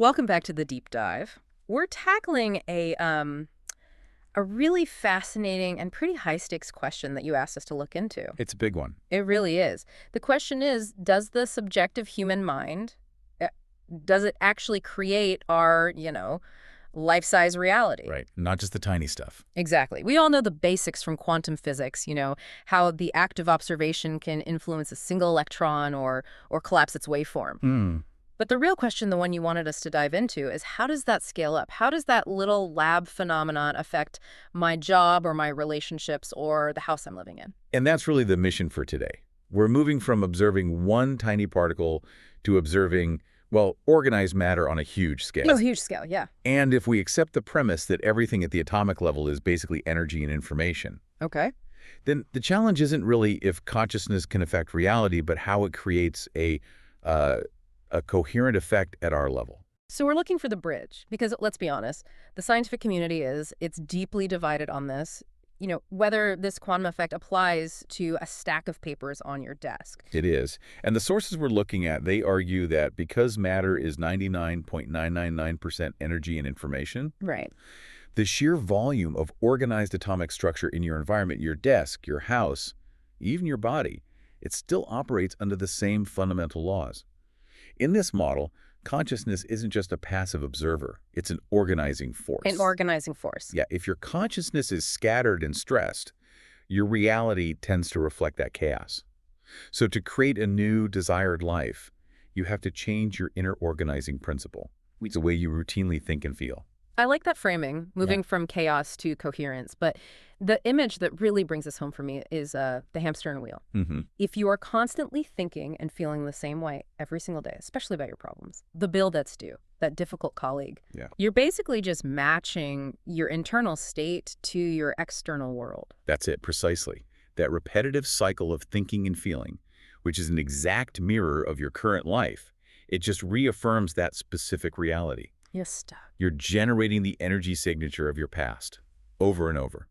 Welcome back to the deep dive. We're tackling a really fascinating and pretty high stakes question that you asked us to look into. It's a big one. It really is. The question is, does the subjective human mind, uh, does it actually create our, life-size reality? Right. Not just the tiny stuff. Exactly. We all know the basics from quantum physics, how the act of observation can influence a single electron or collapse its waveform. Hmm. But the real question, the one you wanted us to dive into, is how does that scale up? How does that little lab phenomenon affect my job or my relationships or the house I'm living in? And that's really the mission for today. We're moving from observing one tiny particle to observing, well, organized matter on a huge scale. Oh, huge scale, yeah. And if we accept the premise that everything at the atomic level is basically energy and information, Okay. then the challenge isn't really if consciousness can affect reality, but how it creates uh, a coherent effect at our level. So we're looking for the bridge because, let's be honest, the scientific community it's deeply divided on this, whether this quantum effect applies to a stack of papers on your desk. It is. And the sources we're looking at, they argue that because matter is 99.999% energy and information, Right. the sheer volume of organized atomic structure in your environment, your desk, your house, even your body, it still operates under the same fundamental laws. In this model, consciousness isn't just a passive observer. It's an organizing force. An organizing force. Yeah, if your consciousness is scattered and stressed, your reality tends to reflect that chaos. So to create a new desired life, you have to change your inner organizing principle. It's the way you routinely think and feel. I like that framing, moving from chaos to coherence. But the image that really brings this home for me is the hamster and a wheel. Mm-hmm. If you are constantly thinking and feeling the same way every single day, especially about your problems, the bill that's due, that difficult colleague, Yeah. you're basically just matching your internal state to your external world. That's it, precisely. That repetitive cycle of thinking and feeling, which is an exact mirror of your current life, it just reaffirms that specific reality. Yes. You're generating the energy signature of your past over and over.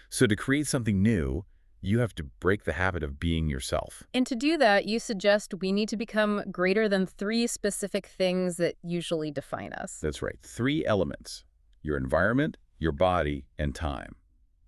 So to create something new, you have to break the habit of being yourself. And to do that, you suggest we need to become greater than 3 specific things that usually define us. That's right. 3 elements: your environment, your body, and time.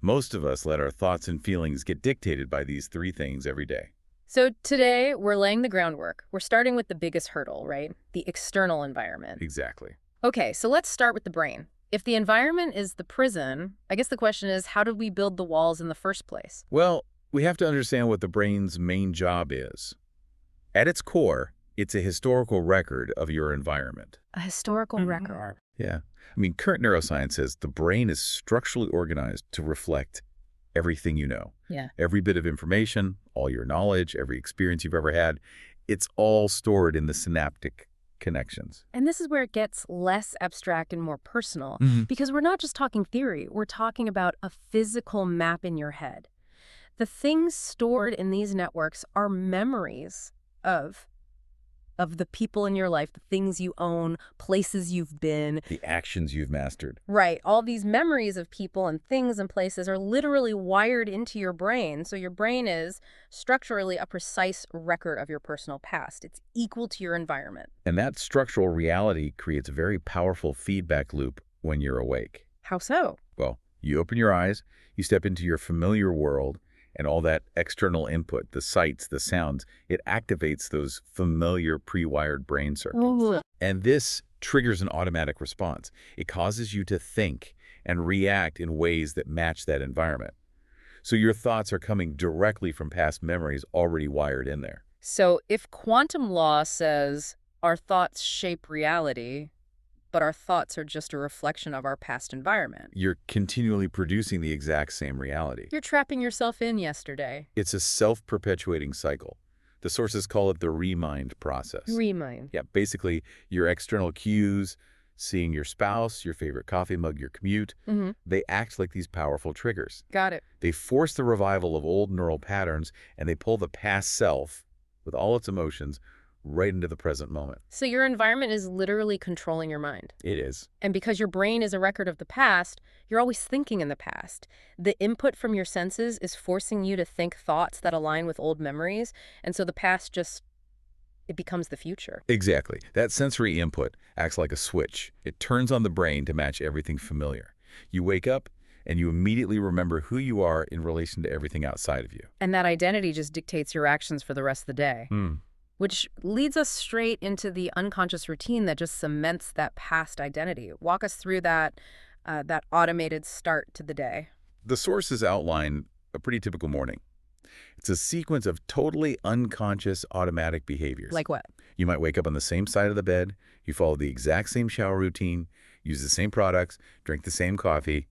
Most of us let our thoughts and feelings get dictated by these 3 things every day. So today, we're laying the groundwork. We're starting with the biggest hurdle, right? The external environment. Exactly. Okay, so let's start with the brain. If the environment is the prison, I guess the question is, how did we build the walls in the first place? Well, we have to understand what the brain's main job is. At its core, it's a historical record of your environment. A historical record. Yeah. I mean, current neuroscience says the brain is structurally organized to reflect everything you know. Yeah. Every bit of information, all your knowledge, every experience you've ever had, it's all stored in the synaptic connections. And this is where it gets less abstract and more personal, Mhm. because we're not just talking theory, we're talking about a physical map in your head. The things stored in these networks are memories of the people in your life, the things you own, places you've been. The actions you've mastered. Right. All these memories of people and things and places are literally wired into your brain. So your brain is structurally a precise record of your personal past. It's equal to your environment. And that structural reality creates a very powerful feedback loop when you're awake. How so? Well, you open your eyes, you step into your familiar world, and all that external input, the sights, the sounds, it activates those familiar pre-wired brain circuits. Ooh. And this triggers an automatic response. It causes you to think and react in ways that match that environment. So your thoughts are coming directly from past memories already wired in there. So if quantum law says our thoughts shape reality, but our thoughts are just a reflection of our past environment, You're continually producing the exact same reality. you're trapping yourself in yesterday. It's a self-perpetuating cycle. The sources call it the remind process. Remind. Yeah, basically your external cues, seeing your spouse, your favorite coffee mug, your commute, Mm-hmm. they act like these powerful triggers. Got it. They force the revival of old neural patterns, and they pull the past self, with all its emotions, right into the present moment. So your environment is literally controlling your mind. It is. And because your brain is a record of the past, you're always thinking in the past. The input from your senses is forcing you to think thoughts that align with old memories, and so the past just it becomes the future. Exactly. That sensory input acts like a switch. It turns on the brain to match everything familiar. You wake up, and you immediately remember who you are in relation to everything outside of you. And that identity just dictates your actions for the rest of the day. Which leads us straight into the unconscious routine that just cements that past identity. Walk us through that automated start to the day. The sources outline a pretty typical morning. It's a sequence of totally unconscious automatic behaviors. Like what? You might wake up on the same side of the bed, you follow the exact same shower routine, use the same products, drink the same coffee,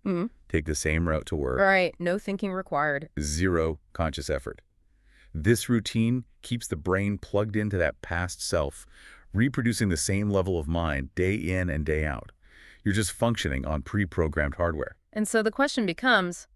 take the same route to work. All right, no thinking required. Zero conscious effort. This routine keeps the brain plugged into that past self, reproducing the same level of mind day in and day out. You're just functioning on pre-programmed hardware. And so the question becomes,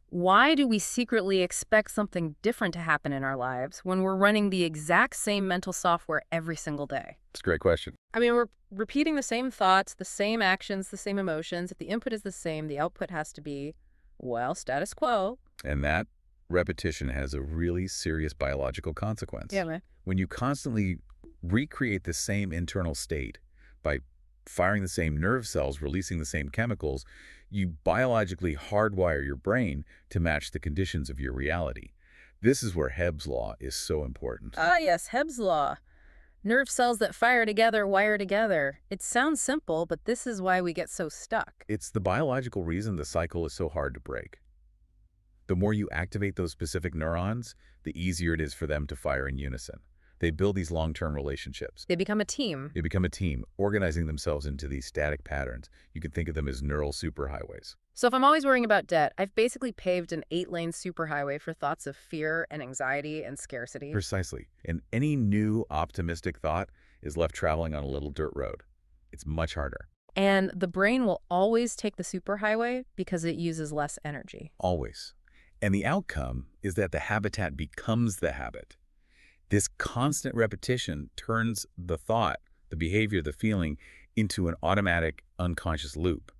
why do we secretly expect something different to happen in our lives when we're running the exact same mental software every single day? It's a great question. I mean, we're repeating the same thoughts, the same actions, the same emotions. If the input is the same, the output has to be, well, status quo. And that repetition has a really serious biological consequence. Yeah, man. When you constantly recreate the same internal state by firing the same nerve cells, releasing the same chemicals, you biologically hardwire your brain to match the conditions of your reality. This is where Hebb's law is so important. Ah, yes, Hebb's law. Nerve cells that fire together wire together. It sounds simple, but this is why we get so stuck. It's the biological reason the cycle is so hard to break. The more you activate those specific neurons, the easier it is for them to fire in unison. They build these long-term relationships. They become a team. They become a team, organizing themselves into these static patterns. You can think of them as neural superhighways. So if I'm always worrying about debt, I've basically paved an 8-lane superhighway for thoughts of fear and anxiety and scarcity. Precisely. And any new optimistic thought is left traveling on a little dirt road. It's much harder. And the brain will always take the superhighway because it uses less energy. Always. And the outcome is that the habitat becomes the habit. This constant repetition turns the thought, the behavior, the feeling into an automatic, unconscious loop.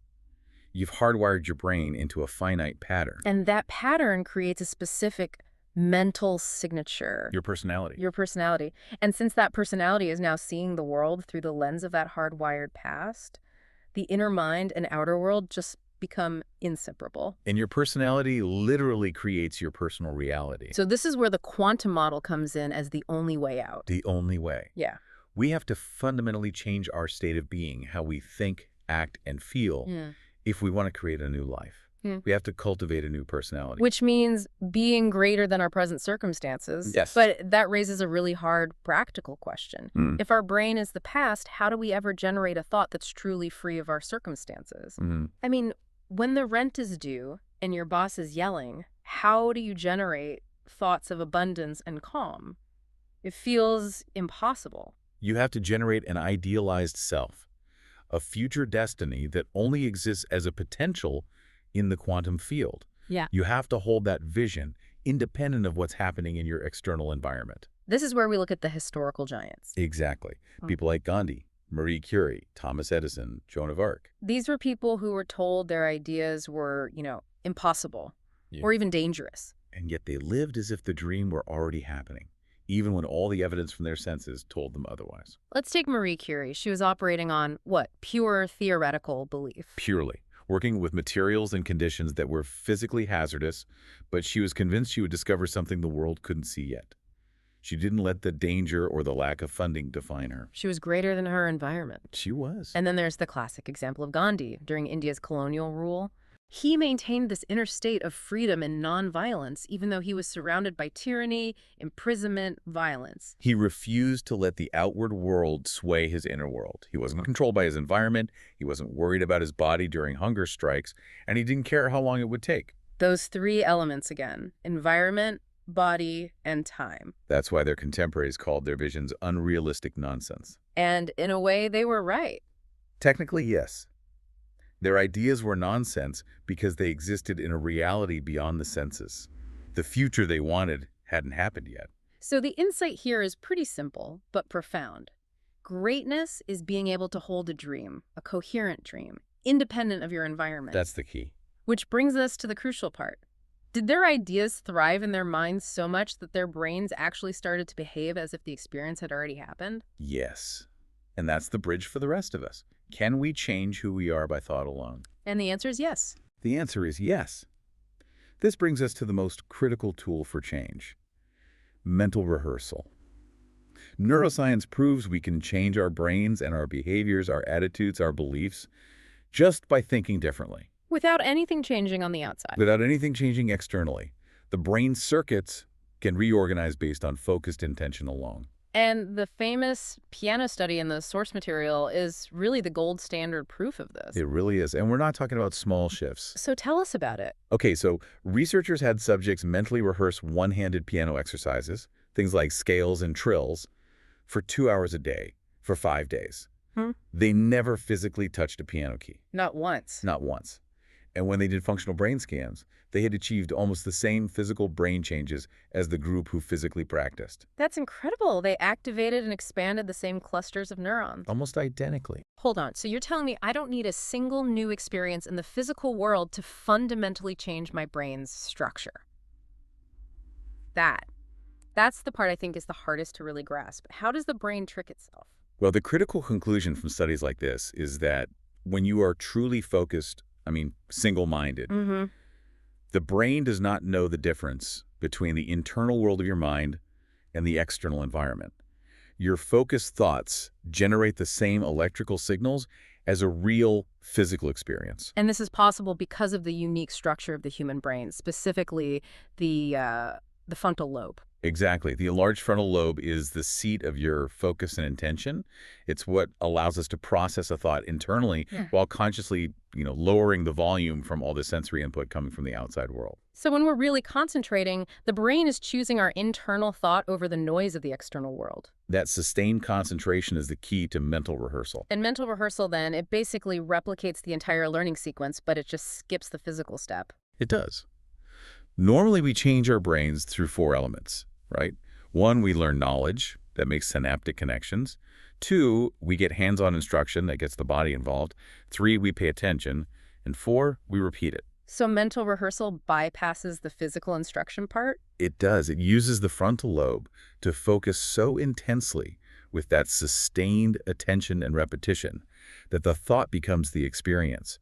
You've hardwired your brain into a finite pattern. And that pattern creates a specific mental signature. Your personality. Your personality. And since that personality is now seeing the world through the lens of that hardwired past, the inner mind and outer world just become inseparable. And your personality literally creates your personal reality. So this is where the quantum model comes in as the only way out. The only way. Yeah. We have to fundamentally change our state of being, how we think, act, and feel, if we want to create a new life. We have to cultivate a new personality. Which means being greater than our present circumstances. Yes. But that raises a really hard practical question. If our brain is the past, how do we ever generate a thought that's truly free of our circumstances? I mean, when the rent is due and your boss is yelling, how do you generate thoughts of abundance and calm? It feels impossible. You have to generate an idealized self, a future destiny that only exists as a potential in the quantum field. Yeah. You have to hold that vision independent of what's happening in your external environment. This is where we look at the historical giants. Exactly. People like Gandhi, Marie Curie, Thomas Edison, Joan of Arc. These were people who were told their ideas were, impossible or even dangerous. And yet they lived as if the dream were already happening, even when all the evidence from their senses told them otherwise. Let's take Marie Curie. She was operating on, what, pure theoretical belief. Purely. Working with materials and conditions that were physically hazardous, but she was convinced she would discover something the world couldn't see yet. She didn't let the danger or the lack of funding define her. She was greater than her environment. She was. And then there's the classic example of Gandhi during India's colonial rule. He maintained this inner state of freedom and nonviolence, even though he was surrounded by tyranny, imprisonment, violence. He refused to let the outward world sway his inner world. He wasn't controlled by his environment, he wasn't worried about his body during hunger strikes, and he didn't care how long it would take. Those three elements again: environment, body, and time. That's why their contemporaries called their visions unrealistic nonsense. And in a way, they were right. Technically, yes. Their ideas were nonsense because they existed in a reality beyond the senses. The future they wanted hadn't happened yet. So the insight here is pretty simple, but profound. Greatness is being able to hold a dream, a coherent dream, independent of your environment. That's the key. Which brings us to the crucial part. Did their ideas thrive in their minds so much that their brains actually started to behave as if the experience had already happened? Yes. And that's the bridge for the rest of us. Can we change who we are by thought alone? And the answer is yes. The answer is yes. This brings us to the most critical tool for change: mental rehearsal. Neuroscience proves we can change our brains and our behaviors, our attitudes, our beliefs, just by thinking differently, Without anything changing on the outside. without anything changing externally. The brain circuits can reorganize based on focused intention alone. And the famous piano study in the source material is really the gold standard proof of this. It really is. And we're not talking about small shifts. So tell us about it. Okay, so researchers had subjects mentally rehearse one-handed piano exercises, things like scales and trills, for 2 hours a day for 5 days. They never physically touched a piano key. Not once. Not once. And when they did functional brain scans, they had achieved almost the same physical brain changes as the group who physically practiced. That's incredible. They activated and expanded the same clusters of neurons. Almost identically. Hold on. So you're telling me I don't need a single new experience in the physical world to fundamentally change my brain's structure? That's the part I think is the hardest to really grasp. How does the brain trick itself? Well, the critical conclusion from studies like this is that when you are truly focused, single-minded, the brain does not know the difference between the internal world of your mind and the external environment. Your focused thoughts generate the same electrical signals as a real physical experience. And this is possible because of the unique structure of the human brain, specifically the frontal lobe. Exactly. The enlarged frontal lobe is the seat of your focus and intention. It's what allows us to process a thought internally while consciously, lowering the volume from all the sensory input coming from the outside world. So when we're really concentrating, the brain is choosing our internal thought over the noise of the external world. That sustained concentration is the key to mental rehearsal. And mental rehearsal, then, it basically replicates the entire learning sequence, but it just skips the physical step. It does. Normally, we change our brains through 4 elements, right? 1, we learn knowledge that makes synaptic connections. 2, we get hands-on instruction that gets the body involved. 3, we pay attention. And 4, we repeat it. So mental rehearsal bypasses the physical instruction part? It does. It uses the frontal lobe to focus so intensely with that sustained attention and repetition that the thought becomes the experience.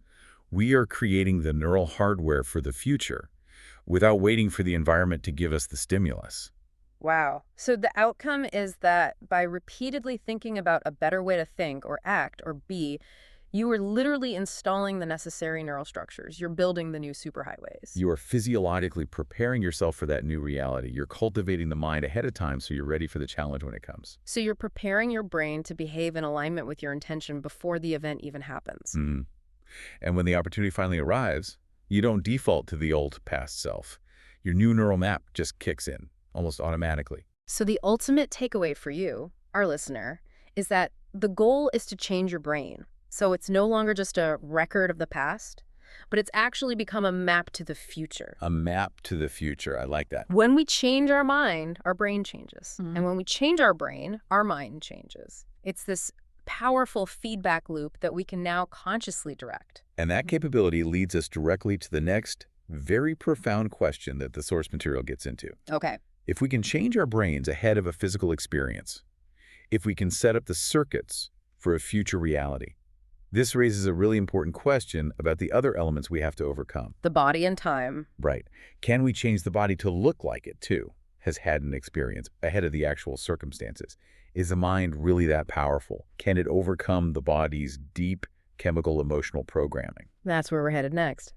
We are creating the neural hardware for the future without waiting for the environment to give us the stimulus. Wow. So the outcome is that by repeatedly thinking about a better way to think or act or be, you are literally installing the necessary neural structures. You're building the new superhighways. You are physiologically preparing yourself for that new reality. You're cultivating the mind ahead of time so you're ready for the challenge when it comes. So you're preparing your brain to behave in alignment with your intention before the event even happens. And when the opportunity finally arrives, you don't default to the old past self. Your new neural map just kicks in, almost automatically. So the ultimate takeaway for you, our listener, is that the goal is to change your brain. So it's no longer just a record of the past, but it's actually become a map to the future. A map to the future. I like that. When we change our mind, our brain changes. And when we change our brain, our mind changes. It's this powerful feedback loop that we can now consciously direct. And that capability leads us directly to the next very profound question that the source material gets into. Okay. If we can change our brains ahead of a physical experience, if we can set up the circuits for a future reality, this raises a really important question about the other elements we have to overcome. The body and time. Right. Can we change the body to look like it, too, has had an experience ahead of the actual circumstances? Is the mind really that powerful? Can it overcome the body's deep chemical emotional programming? That's where we're headed next.